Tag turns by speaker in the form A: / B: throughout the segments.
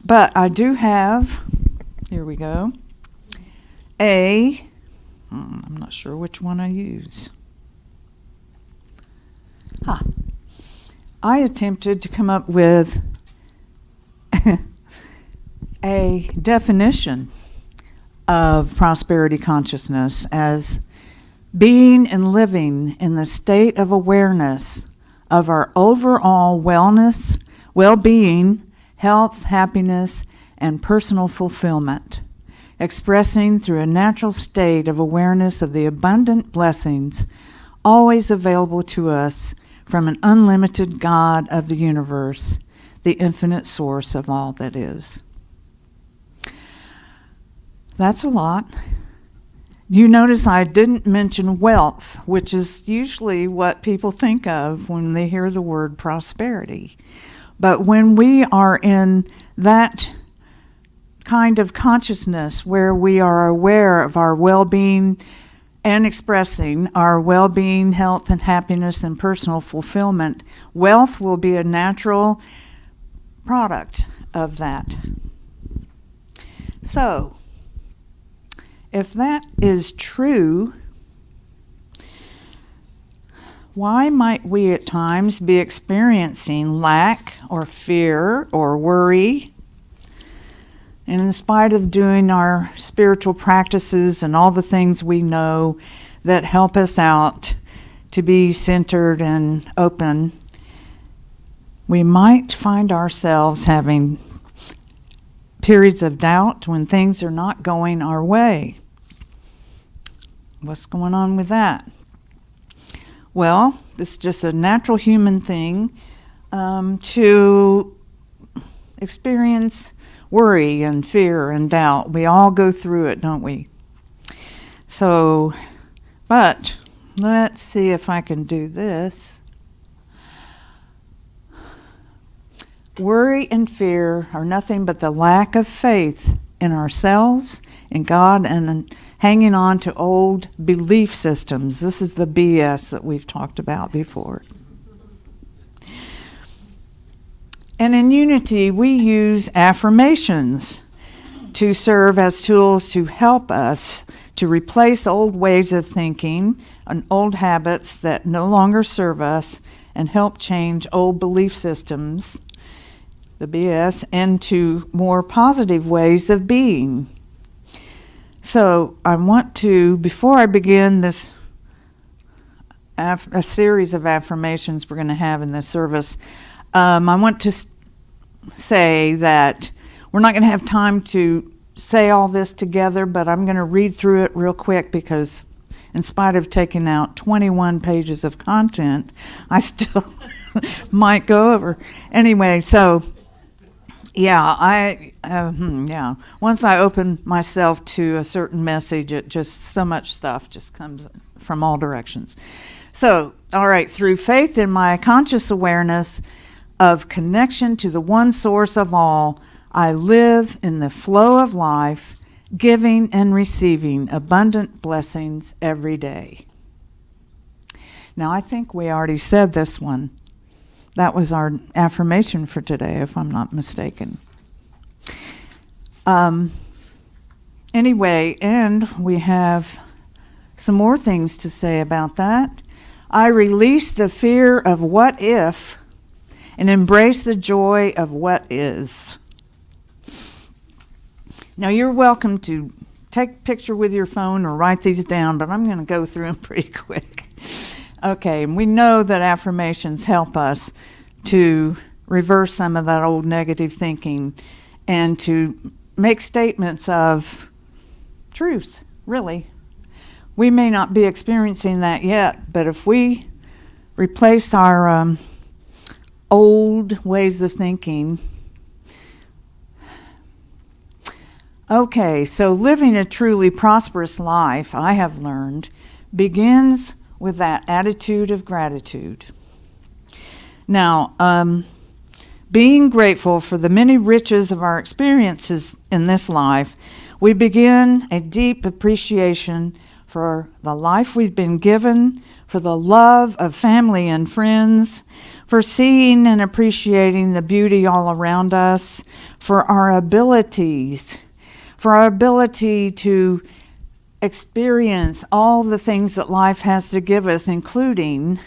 A: But I do have, here we go, I'm not sure which one I use. I attempted to come up with a definition of prosperity consciousness as being and living in the state of awareness of our overall wellness, well-being, health, happiness, and personal fulfillment, expressing through a natural state of awareness of the abundant blessings always available to us from an unlimited God of the universe, the infinite source of all that is. That's a lot. You notice I didn't mention wealth, which is usually what people think of when they hear the word prosperity. But when we are in that kind of consciousness where we are aware of our well-being and expressing our well-being, health, and happiness and personal fulfillment, wealth will be a natural product of that. So, if that is true, why might we at times be experiencing lack or fear or worry? And in spite of doing our spiritual practices and all the things we know that help us out to be centered and open, we might find ourselves having periods of doubt when things are not going our way. What's going on with that? Well, it's just a natural human thing to experience worry and fear and doubt. We all go through it, don't we? So, but let's see if I can do this. Worry and fear are nothing but the lack of faith in ourselves, in God, and hanging on to old belief systems. This is the BS that we've talked about before. And in Unity, we use affirmations to serve as tools to help us to replace old ways of thinking and old habits that no longer serve us and help change old belief systems, the BS, into more positive ways of being. So I want to, before I begin this a series of affirmations we're going to have in this service, I want to say that we're not going to have time to say all this together, but I'm going to read through it real quick because in spite of taking out 21 pages of content, I still might go over. Anyway, so once I open myself to a certain message, it just, so much stuff just comes from all directions. So, all right, through faith in my conscious awareness of connection to the one source of all, I live in the flow of life, giving and receiving abundant blessings every day. Now, I think we already said this one. That was our affirmation for today, if I'm not mistaken. Anyway, and we have some more things to say about that. I release the fear of what if and embrace the joy of what is. Now, you're welcome to take a picture with your phone or write these down, but I'm going to go through them pretty quick. Okay, and we know that affirmations help us to reverse some of that old negative thinking and to make statements of truth, really. We may not be experiencing that yet, but if we replace our old ways of thinking. Okay, so living a truly prosperous life, I have learned, begins with that attitude of gratitude. Now, being grateful for the many riches of our experiences in this life, we begin a deep appreciation for the life we've been given, for the love of family and friends, for seeing and appreciating the beauty all around us, for our abilities, for our ability to experience all the things that life has to give us, including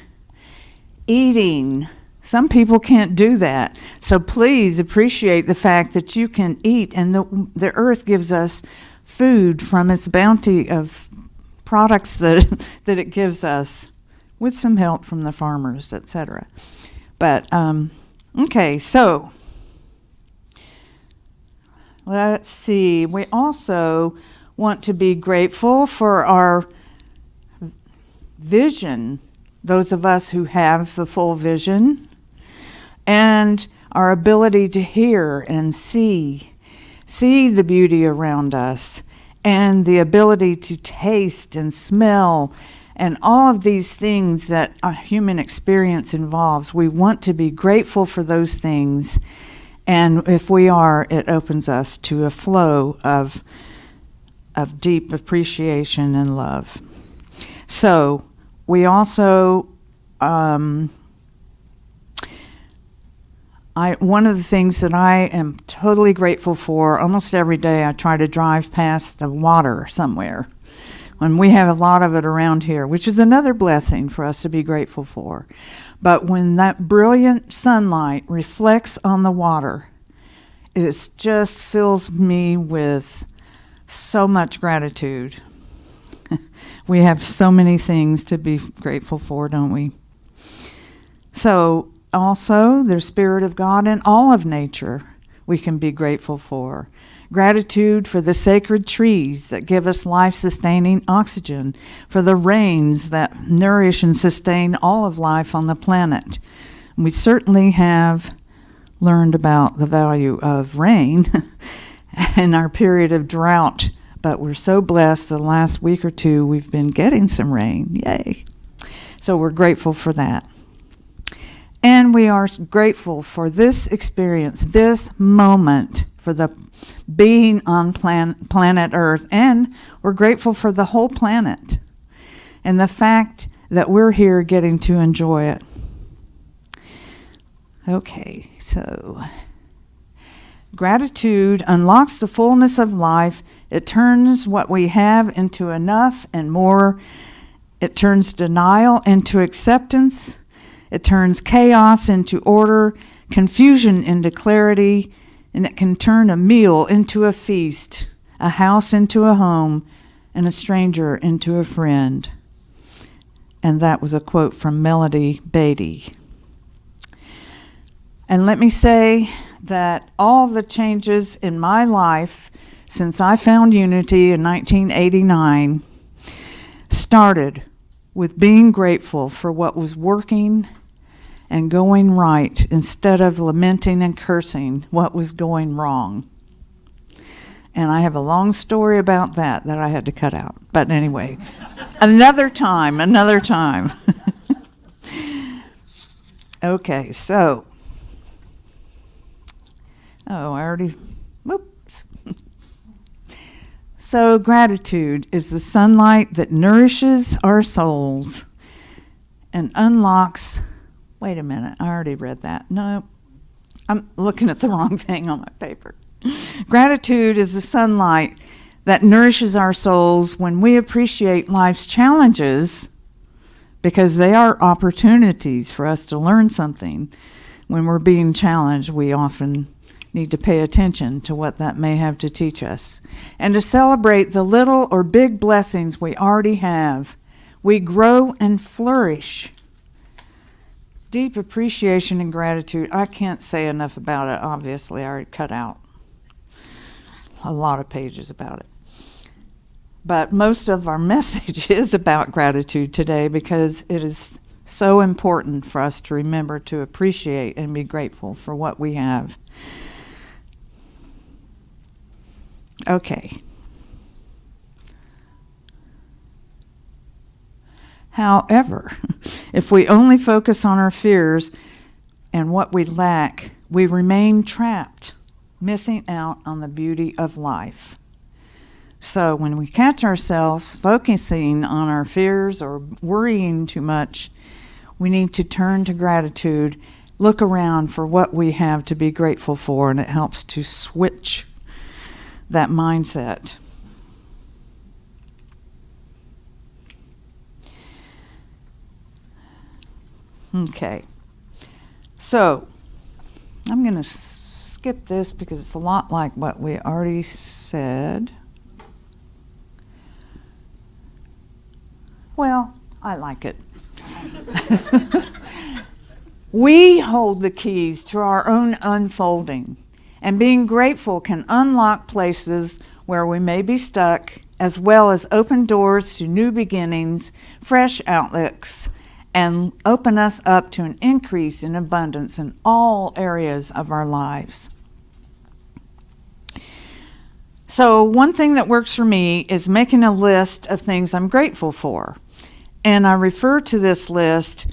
A: eating. Some people can't do that. So please appreciate the fact that you can eat, and the earth gives us food from its bounty of products that it gives us, with some help from the farmers, etc. But, okay, so let's see. We also want to be grateful for our vision, those of us who have the full vision, and our ability to hear and see the beauty around us, and the ability to taste and smell, and all of these things that a human experience involves. We want to be grateful for those things, and if we are, it opens us to a flow of deep appreciation and love. So we also, one of the things that I am totally grateful for, almost every day I try to drive past the water somewhere, when we have a lot of it around here, which is another blessing for us to be grateful for. But when that brilliant sunlight reflects on the water, it just fills me with so much gratitude. We have so many things to be grateful for, don't we? So also, the Spirit of God in all of nature we can be grateful for. Gratitude for the sacred trees that give us life-sustaining oxygen, for the rains that nourish and sustain all of life on the planet. And we certainly have learned about the value of rain in our period of drought, but we're so blessed the last week or two we've been getting some rain. Yay! So we're grateful for that. And we are grateful for this experience, this moment, for the being on planet Earth. And we're grateful for the whole planet and the fact that we're here getting to enjoy it. Okay, so gratitude unlocks the fullness of life. It turns what we have into enough and more. It turns denial into acceptance. It turns chaos into order, confusion into clarity, and it can turn a meal into a feast, a house into a home, and a stranger into a friend. And that was a quote from Melody Beatty. And let me say that all the changes in my life since I found Unity in 1989 started with being grateful for what was working and going right, instead of lamenting and cursing what was going wrong. And I have a long story about that I had to cut out. But anyway, another time. Okay, so, whoops. So gratitude is the sunlight that nourishes our souls and unlocks. Wait a minute, I already read that. No, I'm looking at the wrong thing on my paper. Gratitude is the sunlight that nourishes our souls when we appreciate life's challenges, because they are opportunities for us to learn something. When we're being challenged, we often need to pay attention to what that may have to teach us, and to celebrate the little or big blessings we already have. We grow and flourish. Deep appreciation and gratitude. I can't say enough about it. Obviously, I already cut out a lot of pages about it. But most of our message is about gratitude today, because it is so important for us to remember to appreciate and be grateful for what we have. Okay. However, if we only focus on our fears and what we lack, we remain trapped, missing out on the beauty of life. So when we catch ourselves focusing on our fears or worrying too much, we need to turn to gratitude, look around for what we have to be grateful for, and it helps to switch that mindset. Okay, so I'm going to skip this because it's a lot like what we already said. Well, I like it. We hold the keys to our own unfolding, and being grateful can unlock places where we may be stuck, as well as open doors to new beginnings, fresh outlooks, and open us up to an increase in abundance in all areas of our lives. So one thing that works for me is making a list of things I'm grateful for. And I refer to this list,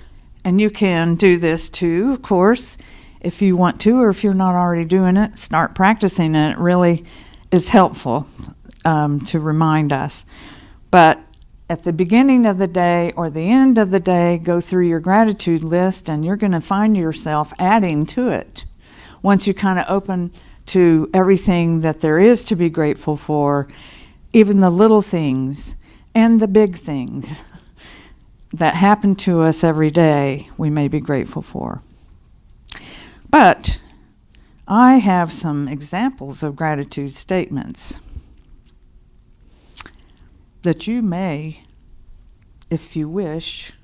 A: and you can do this too, of course, if you want to, or if you're not already doing it, start practicing it. It really is helpful to remind us. But at the beginning of the day or the end of the day, go through your gratitude list, and you're going to find yourself adding to it. Once you kind of open to everything that there is to be grateful for, even the little things and the big things that happen to us every day, we may be grateful for. But I have some examples of gratitude statements that you may, if you wish,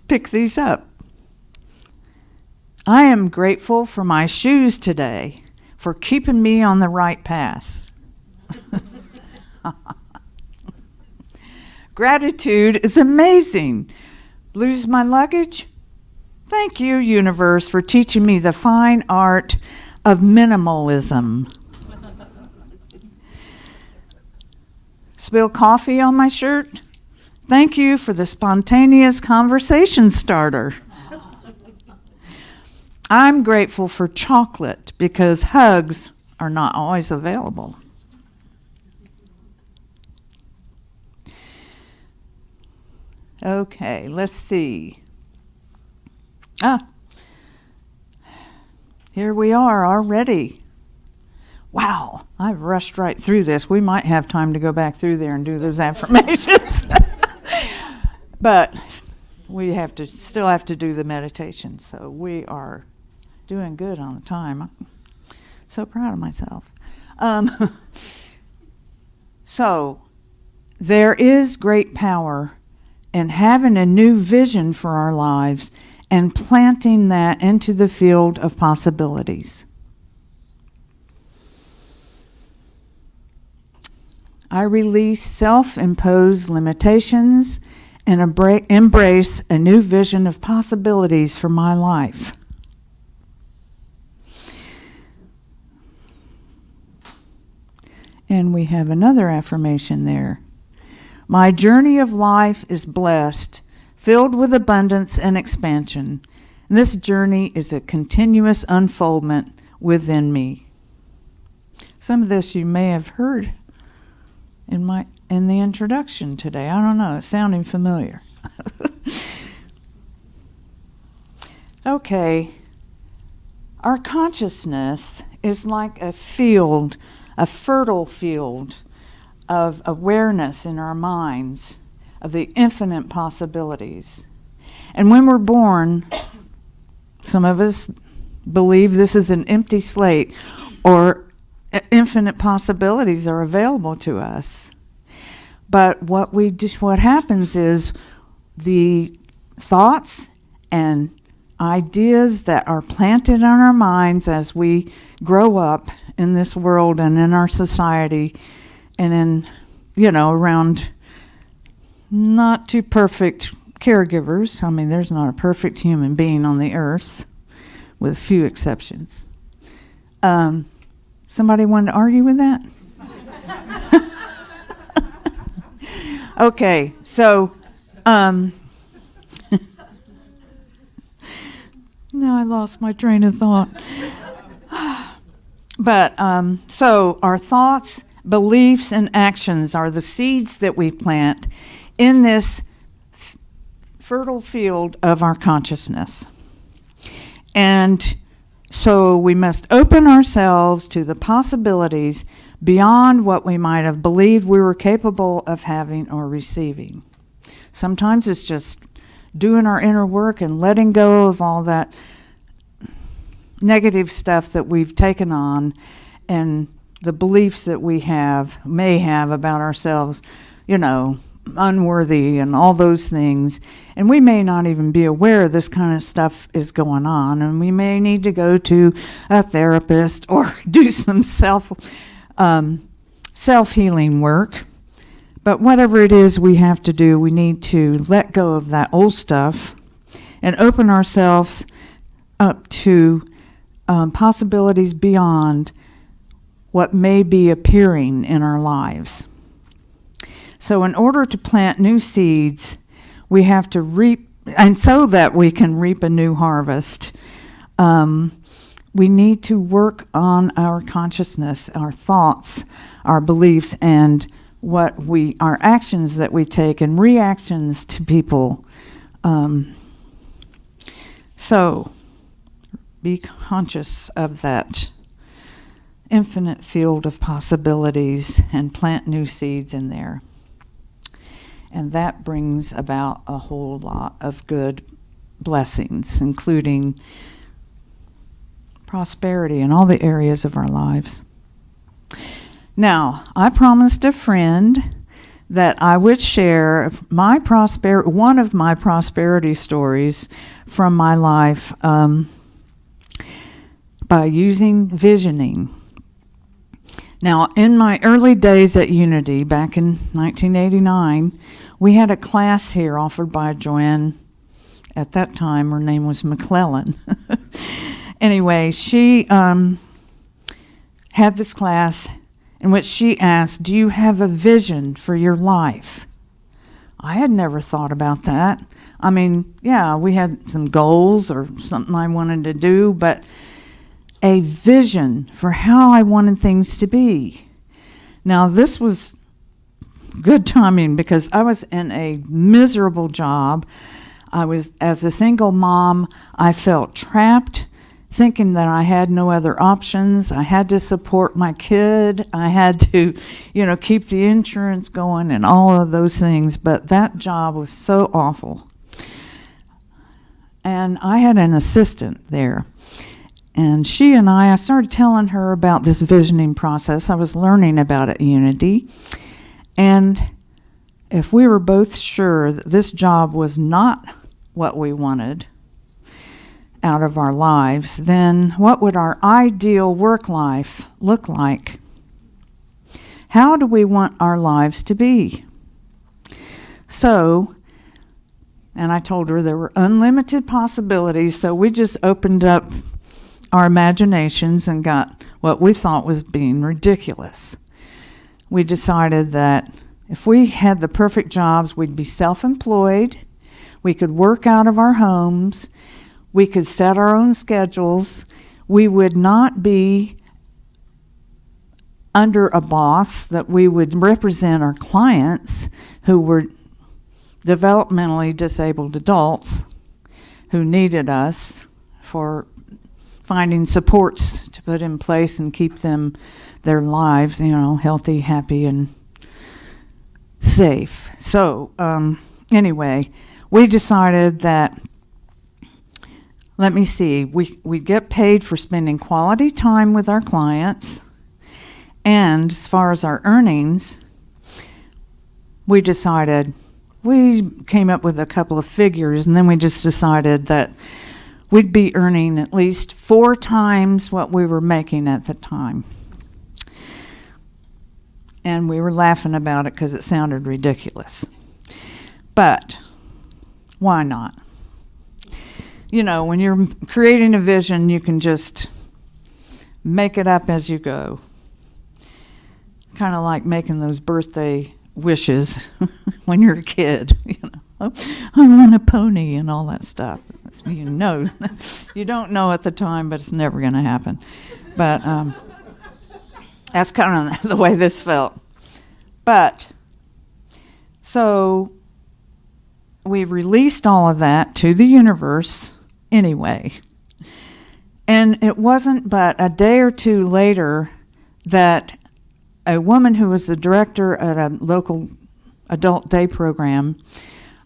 A: pick these up. I am grateful for my shoes today, for keeping me on the right path. Gratitude is amazing. Lose my luggage? Thank you, universe, for teaching me the fine art of minimalism. Spill coffee on my shirt? Thank you for the spontaneous conversation starter. I'm grateful for chocolate because hugs are not always available. Okay, let's see. Here we are already. Wow, I've rushed right through this. We might have time to go back through there and do those affirmations. But we still have to do the meditation, so we are doing good on the time. I'm so proud of myself. So there is great power in having a new vision for our lives and planting that into the field of possibilities. I release self-imposed limitations and embrace a new vision of possibilities for my life. And we have another affirmation there. My journey of life is blessed, filled with abundance and expansion. And this journey is a continuous unfoldment within me. Some of this you may have heard in the introduction today. I don't know, it's sounding familiar. Okay, our consciousness is like a field, a fertile field of awareness in our minds of the infinite possibilities. And when we're born, some of us believe this is an empty slate or infinite possibilities are available to us. But what happens is the thoughts and ideas that are planted in our minds as we grow up in this world and in our society and in, around not too perfect caregivers. I mean, there's not a perfect human being on the earth, with a few exceptions. Somebody wanted to argue with that? Okay, so now I lost my train of thought. But so our thoughts, beliefs, and actions are the seeds that we plant in this fertile field of our consciousness. And so we must open ourselves to the possibilities beyond what we might have believed we were capable of having or receiving. Sometimes it's just doing our inner work and letting go of all that negative stuff that we've taken on and the beliefs that we may have about ourselves, unworthy and all those things. And we may not even be aware this kind of stuff is going on, and we may need to go to a therapist or do some self-healing work. But whatever it is we have to do, we need to let go of that old stuff and open ourselves up to possibilities beyond what may be appearing in our lives. So in order to plant new seeds, we have to reap, and so that we can reap a new harvest, we need to work on our consciousness, our thoughts, our beliefs, and our actions that we take and reactions to people. So be conscious of that infinite field of possibilities and plant new seeds in there. And that brings about a whole lot of good blessings, including prosperity in all the areas of our lives. Now, I promised a friend that I would share one of my prosperity stories from my life by using visioning. Now, in my early days at Unity, back in 1989, we had a class here offered by Joanne. At that time, her name was McClellan. Anyway, she had this class in which she asked, "Do you have a vision for your life?" I had never thought about that. I mean, yeah, we had some goals or something I wanted to do, but a vision for how I wanted things to be. Now, this was good timing because I was in a miserable job. As a single mom, I felt trapped, thinking that I had no other options. I had to support my kid. I had to, keep the insurance going and all of those things. But that job was so awful. And I had an assistant there. And she and I started telling her about this visioning process I was learning about at Unity. And if we were both sure that this job was not what we wanted out of our lives, then what would our ideal work life look like? How do we want our lives to be? So, and I told her there were unlimited possibilities, so we just opened up our imaginations and got what we thought was being ridiculous. We decided that if we had the perfect jobs, we'd be self-employed, we could work out of our homes, we could set our own schedules, we would not be under a boss, that we would represent our clients who were developmentally disabled adults who needed us for finding supports to put in place and keep their lives, healthy, happy, and safe. So, anyway, we decided that, we get paid for spending quality time with our clients, and as far as our earnings, we came up with a couple of figures, and then we just decided that we'd be earning at least 4 times what we were making at the time. And we were laughing about it because it sounded ridiculous. But why not? When you're creating a vision, you can just make it up as you go. Kind of like making those birthday wishes when you're a kid. I want a pony and all that stuff. You don't know at the time, but it's never going to happen. But that's kind of the way this felt. But so we released all of that to the universe anyway. And it wasn't but a day or two later that a woman who was the director at a local adult day program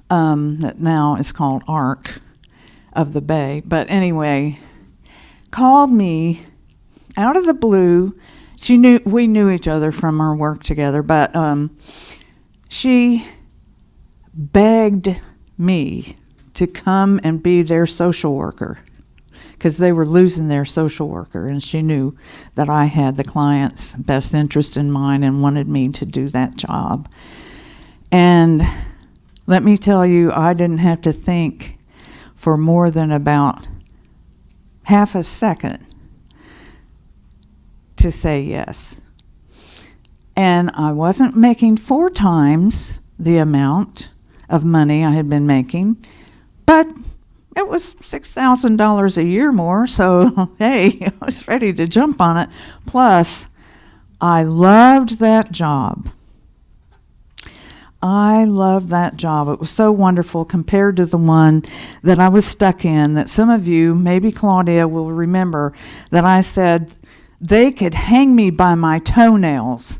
A: that now is called ARC of the Bay, but anyway, called me out of the blue. We knew each other from our work together, but she begged me to come and be their social worker because they were losing their social worker, and she knew that I had the client's best interest in mind and wanted me to do that job. And let me tell you, I didn't have to think for more than about half a second to say yes. And I wasn't making 4 times the amount of money I had been making, but it was $6,000 a year more, so hey, I was ready to jump on it. Plus, I loved that job. I loved that job. It was so wonderful compared to the one that I was stuck in, that some of you, maybe Claudia, will remember that I said they could hang me by my toenails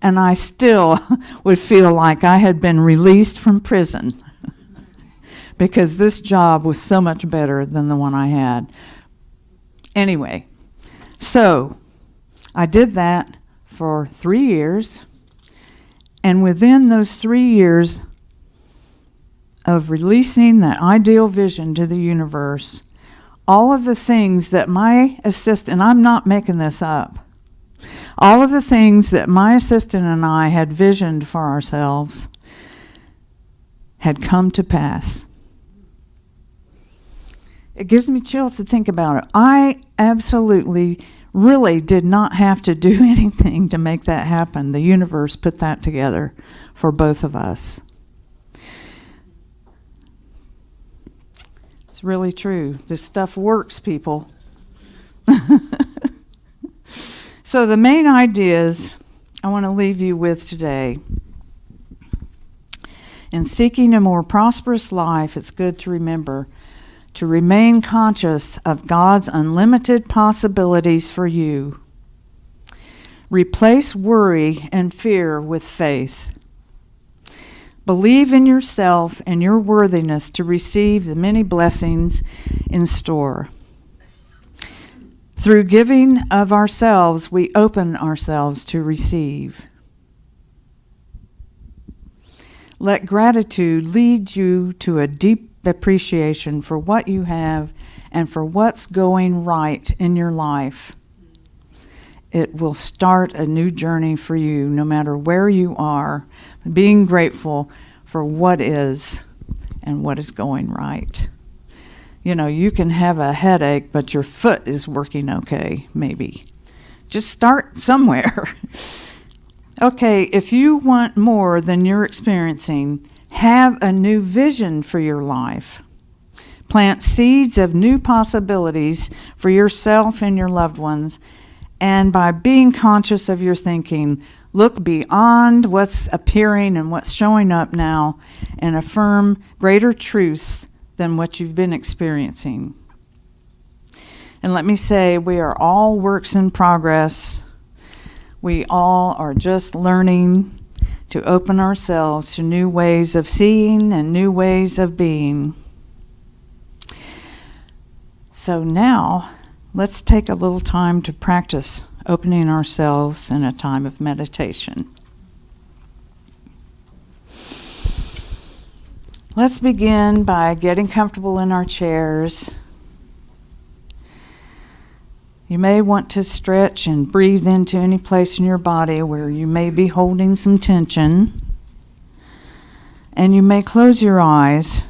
A: and I still would feel like I had been released from prison because this job was so much better than the one I had. Anyway, so I did that for 3 years. And within those 3 years of releasing that ideal vision to the universe, all of the things that my assistant, and I'm not making this up, all of the things that my assistant and I had visioned for ourselves had come to pass. It gives me chills to think about it. I absolutely really did not have to do anything to make that happen. The universe put that together for both of us. It's really true. This stuff works, people. So the main ideas I want to leave you with today. In seeking a more prosperous life, it's good to remember to remain conscious of God's unlimited possibilities for you. Replace worry and fear with faith. Believe in yourself and your worthiness to receive the many blessings in store. Through giving of ourselves, we open ourselves to receive. Let gratitude lead you to a deep appreciation for what you have and for what's going right in your life. It will start a new journey for you, no matter where you are, being grateful for what is and what is going right. You know, you can have a headache, but your foot is working okay, maybe. Just start somewhere. Okay, if you want more than you're experiencing, have a new vision for your life. Plant seeds of new possibilities for yourself and your loved ones. And by being conscious of your thinking, look beyond what's appearing and what's showing up now and affirm greater truths than what you've been experiencing. And let me say, we are all works in progress. We all are just learning to open ourselves to new ways of seeing and new ways of being. So now, let's take a little time to practice opening ourselves in a time of meditation. Let's begin by getting comfortable in our chairs. You may want to stretch and breathe into any place in your body where you may be holding some tension. And you may close your eyes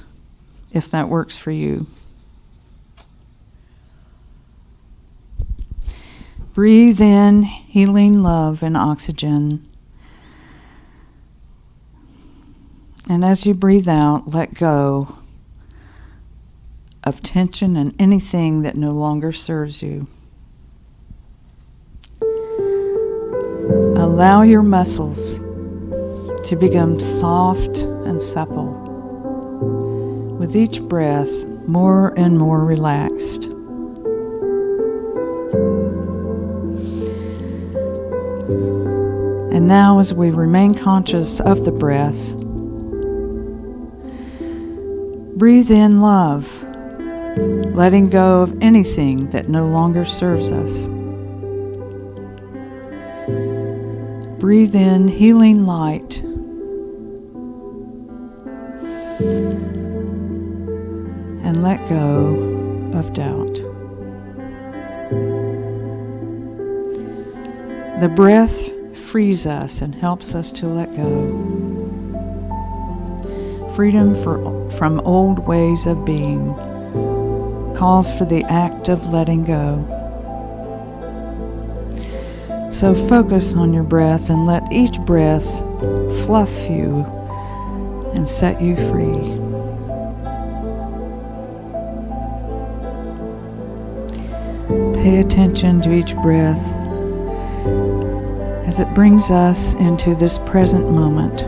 A: if that works for you. Breathe in healing love and oxygen. And as you breathe out, let go of tension and anything that no longer serves you. Allow your muscles to become soft and supple. with each breath more and more relaxed. And now, as we remain conscious of the breath, breathe in love, letting go of anything that no longer serves us. Breathe in healing light. And let go of doubt. The breath frees us and helps us to let go. Freedom from old ways of being calls for the act of letting go. So focus on your breath and let each breath fluff you and set you free. Pay attention to each breath as it brings us into this present moment.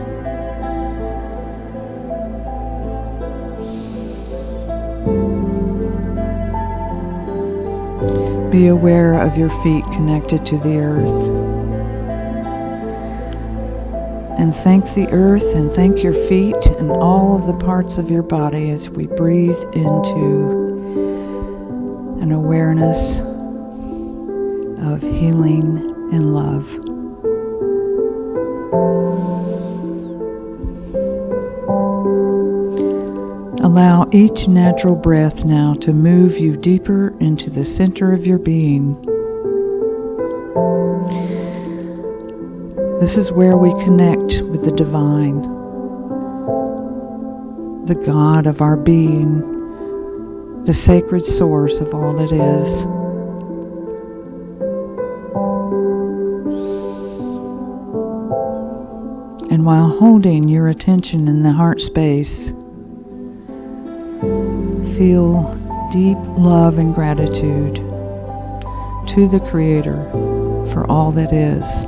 A: Be aware of your feet connected to the earth. And thank the earth and thank your feet and all of the parts of your body as we breathe into an awareness of healing and love. Allow each natural breath now to move you deeper into the center of your being. This is where we connect with the divine, the God of our being, the sacred source of all that is. And while holding your attention in the heart space, feel deep love and gratitude to the Creator for all that is.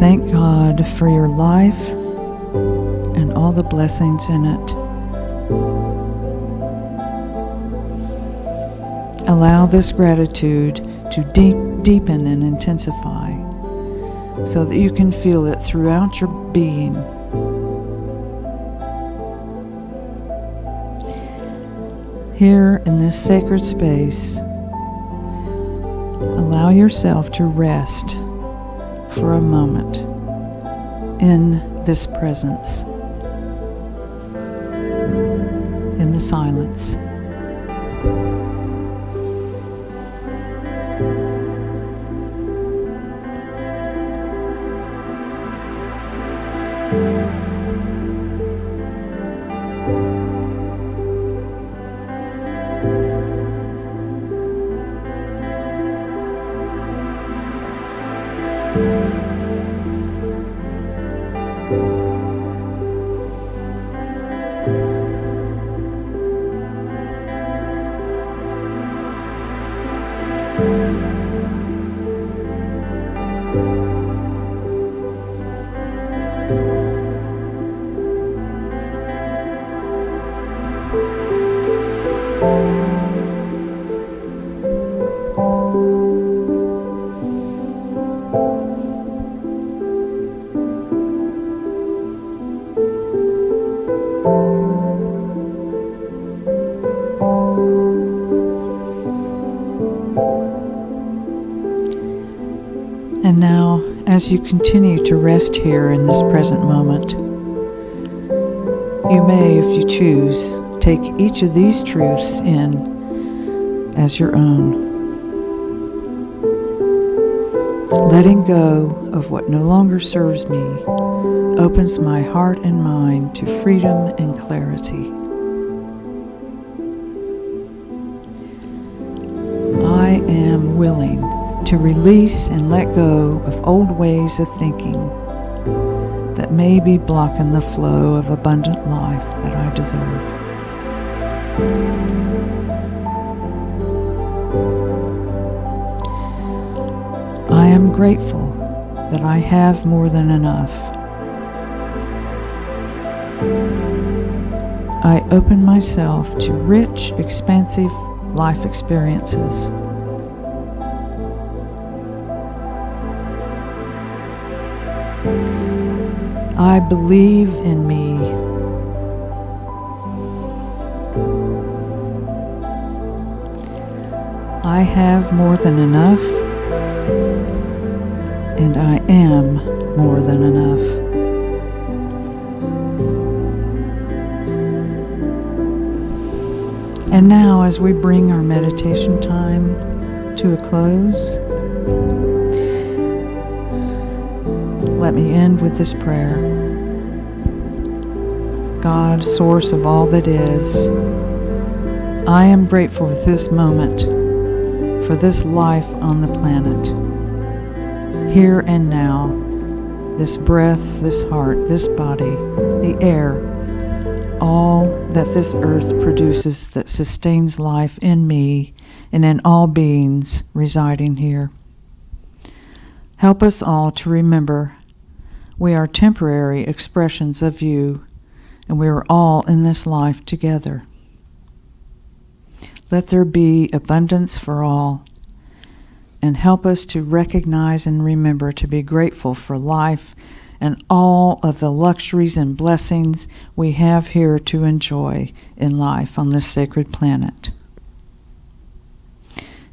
A: Thank God for your life and all the blessings in it. Allow this gratitude to deepen and intensify so that you can feel it throughout your being. Here in this sacred space, allow yourself to rest for a moment in this presence, in the silence. And now, as you continue to rest here in this present moment, you may, if you choose, take each of these truths in as your own. Letting go of what no longer serves me opens my heart and mind to freedom and clarity. I am willing to release and let go of old ways of thinking that may be blocking the flow of abundant life that I deserve. I am grateful that I have more than enough. I open myself to rich, expansive life experiences. I believe in me. I have more than enough, and I am more than enough. And now, as we bring our meditation time to a close, let me end with this prayer. God, source of all that is, I am grateful for this moment, for this life on the planet, here and now, this breath, this heart, this body, the air, all that this earth produces that sustains life in me and in all beings residing here. Help us all to remember we are temporary expressions of you, and we are all in this life together. Let there be abundance for all, and help us to recognize and remember to be grateful for life and all of the luxuries and blessings we have here to enjoy in life on this sacred planet.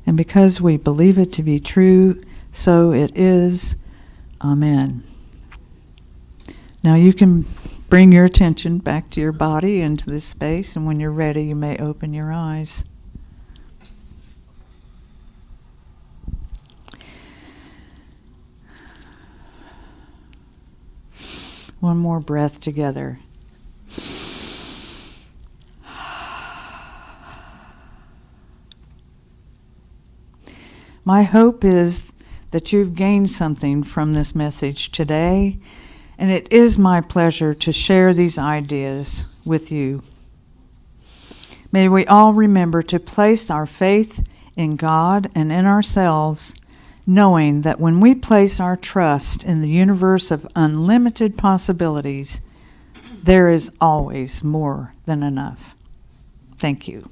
A: And because we believe it to be true, so it is. Amen. Now you can bring your attention back to your body and to this space, and when you're ready, you may open your eyes. One more breath together. My hope is that you've gained something from this message today, and it is my pleasure to share these ideas with you. May we all remember to place our faith in God and in ourselves, knowing that when we place our trust in the universe of unlimited possibilities, there is always more than enough. Thank you.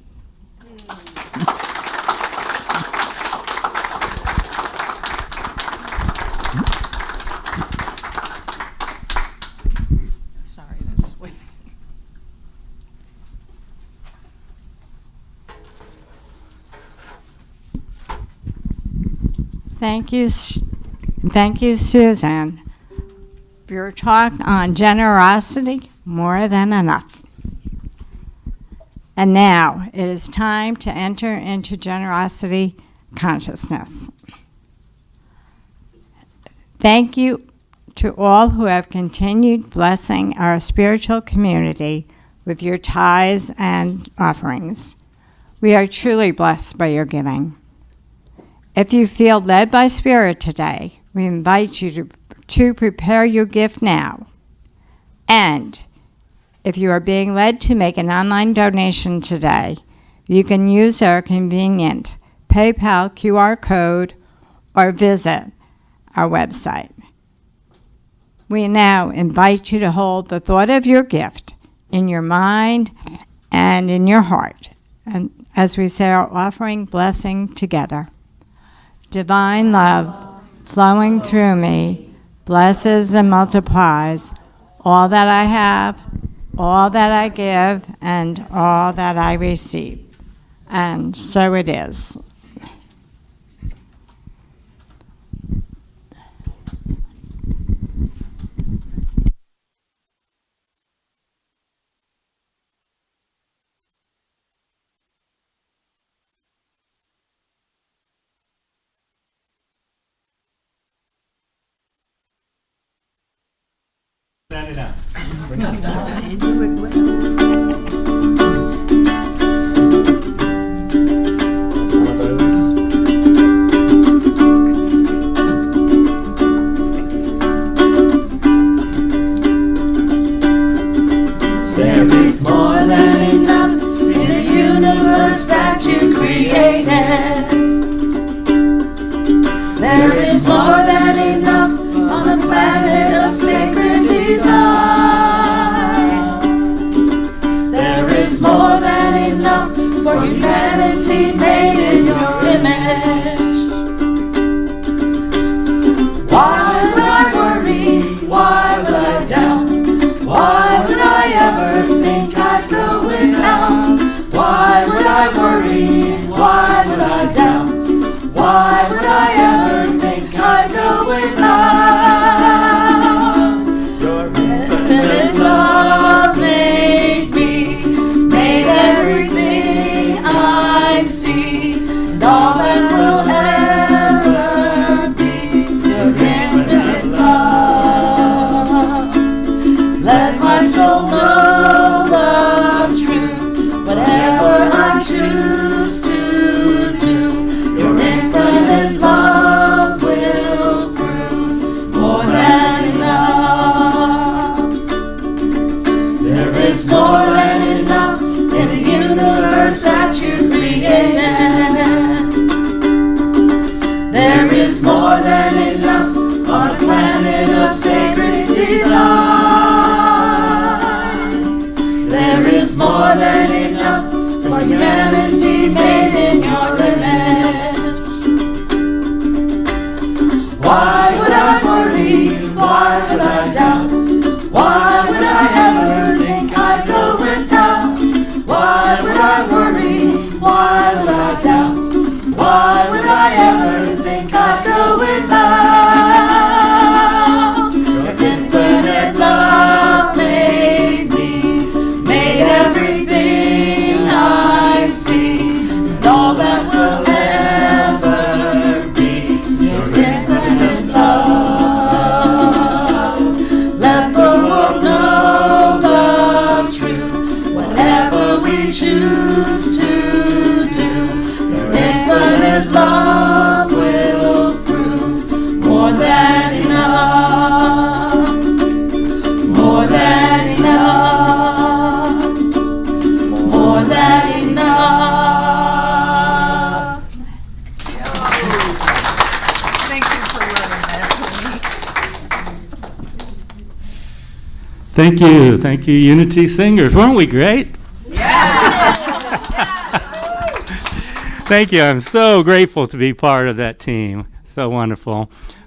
A: Sorry, that's sweet.
B: Thank you, Susan, for your talk on generosity, more than enough. And now it is time to enter into generosity consciousness. Thank you to all who have continued blessing our spiritual community with your tithes and offerings. We are truly blessed by your giving. If you feel led by Spirit today, we invite you to prepare your gift now. And if you are being led to make an online donation today, you can use our convenient PayPal QR code or visit our website. We now invite you to hold the thought of your gift in your mind and in your heart, and as we say our offering blessing together. Divine love flowing through me blesses and multiplies all that I have, all that I give, and all that I receive. And so it is.
C: Stand it up.
D: There is more than enough in the universe that you created. There is more than enough on a planet of sacred design. Why would I doubt? Why would I ever think I'd go without? Your infinite love made me, made everything I see, and all that will ever be. Your infinite love. Let my soul know the truth, whatever I choose to do. Your infinite love will prove more than enough. There is more than enough in the universe that you created. There is more than enough on a planet of sacred design. There is more than enough for humanity made in your image. Why would I worry? Why would I doubt? Why would I ever think I'd go without? Why would I worry? Why would I doubt? Why would I ever think I'd go without? Your infinite love made me, made everything I see, and all that will ever be. Your infinite love. Let the world know the truth, whatever we choose to do. Your infinite love will prove more than enough, more than enough, more than enough.
A: Thank you for running that for me.
C: Thank you, Unity Singers. Weren't we great? Thank you. I'm so grateful to be part of that team. So wonderful.